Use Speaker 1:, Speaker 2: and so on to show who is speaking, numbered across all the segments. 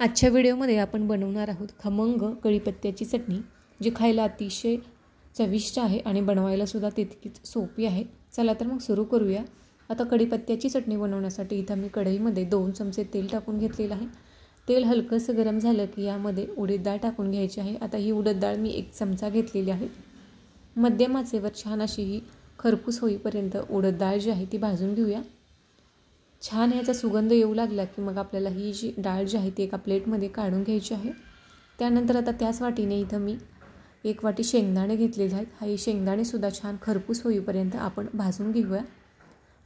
Speaker 1: आजच्या व्हिडिओमध्ये आपण बनवणार आहोत खमंग कढीपत्त्याची चटणी, जी खायला अतिशय चविष्ट आहे आणि बनवायला सुद्धा तितकीच सोपी आहे। चला तर मग सुरू करूया। आता कढीपत्त्याची चटणी बनवण्यासाठी इथे मी कढईमध्ये 2 चमचे तेल टाकून घेतलेले आहे। तेल हलकंसं गरम झालं की यामध्ये उडीद डाळ टाकून घ्यायची आहे। आता ही उडीद डाळ मी 1 चमचा घेतलेली आहे। मध्यम आचेवर छान अशी ही खरपूस होईपर्यंत उडीद डाळ जी आहे ती भाजून घेऊया। छान याचा सुगंध येऊ लागला की मग आपल्याला ही जी डाळ जी आहे ती एका प्लेटमध्ये काढून घ्यायची आहे। त्यानंतर आता त्याच वाटीने इथं मी 1 वाटी शेंगदाणे घेतलेले आहेत। हे शेंगदाणे सुद्धा छान खरपूस होईपर्यंत आपण भाजून घेऊया।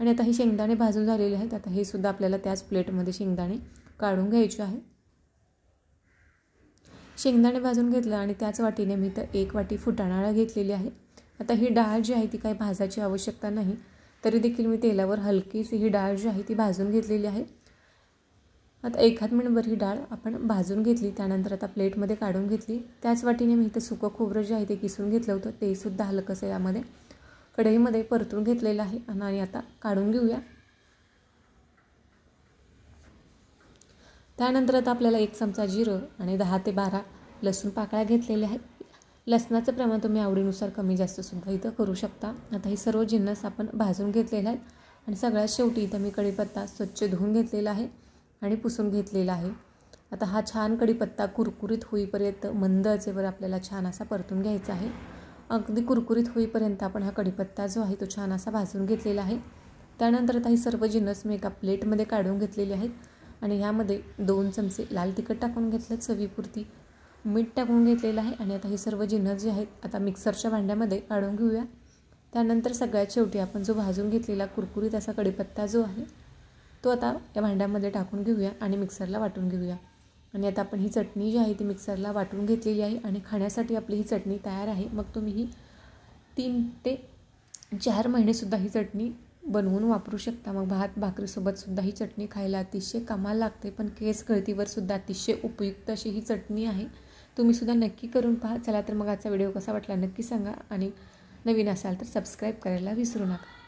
Speaker 1: आणि आता ही शेंगदाणे भाजून झालेले आहेत। आता हे सुद्धा आपल्याला त्याच प्लेटमध्ये शेंगदाणे काढून घ्यायचे आहे। शेंगदाणे भाजून घेतलं आणि त्याच वाटीने मी इथं 1 वाटी फुटाणा डाळ घेतलेली आहे। आता ही डाळ जी आहे ती काही भाजायची आवश्यकता नाही, तरी देखील मी तेलावर हलकीशी ही डाळ जी आहे ती भाजून घेतलेली आहे। आता 1 मिनिटभर ही डाळ आपण भाजून घेतली। त्यानंतर आता प्लेटमध्ये काढून घेतली। त्याच वाटीने मी इथं सुकं खोबरं जे आहे ते किसून घेतलं होतं, ते सुद्धा हलकंसं यामध्ये कढईमध्ये परतून घेतलेलं आहे आणि आता काढून घेऊया। त्यानंतर आता आपल्याला 1 चमचा जिरं आणि 10 ते 12 लसूण पाकळ्या घेतलेल्या आहेत। लसणाचं प्रमाण तुम्ही आवडीनुसार कमी जास्त सुद्धा इथं करू शकता। आता हे सर्व जिन्नस आपण भाजून घेतलेले आहेत आणि सगळ्यात शेवटी इथं मी कढीपत्ता स्वच्छ धुवून घेतलेला आहे आणि पुसून घेतलेला आहे। आता हा छान कढीपत्ता कुरकुरीत होईपर्यंत मंद आचेवर आपल्याला छान असा परतून घ्यायचा आहे। अगदी कुरकुरीत होईपर्यंत आपण हा कढीपत्ता जो आहे तो छान असा भाजून घेतलेला आहे। त्यानंतर आता ही सर्व जिन्नस मी एका प्लेटमध्ये काढून घेतलेले आहेत आणि यामध्ये 2 चमचे लाल तिखट टाकून घेतलं, चवीपुरती मीठ टाकून घेतलेलं आहे आणि आता हे सर्व जिन्नस जे आहेत आता मिक्सरच्या भांड्यामध्ये काढून घेऊया। त्यानंतर सगळ्यात शेवटी आपण जो भाजून घेतलेला कुरकुरीत असा कढीपत्ता जो आहे तो आता या भांड्यामध्ये टाकून घेऊया आणि मिक्सरला वाटून घेऊया। आणि आता आपण ही चटणी जी आहे ती मिक्सरला वाटून घेतलेली आहे आणि खाण्यासाठी आपली ही चटणी तयार आहे। मग तुम्ही ही 3 ते 4 महिनेसुद्धा ही चटणी बनवून वापरू शकता। मग भात भाकरीसोबत सुद्धा ही चटणी खायला अतिशय कमाल लागते, पण केस गळतीवर सुद्धा अतिशय उपयुक्त अशी ही चटणी आहे। तुम्ही सुद्धा नक्की करून पहा। चला तर मग आजचा व्हिडिओ कसा वाटला नक्की सांगा आणि नवीन असाल तर सबस्क्राईब करायला विसरू नका।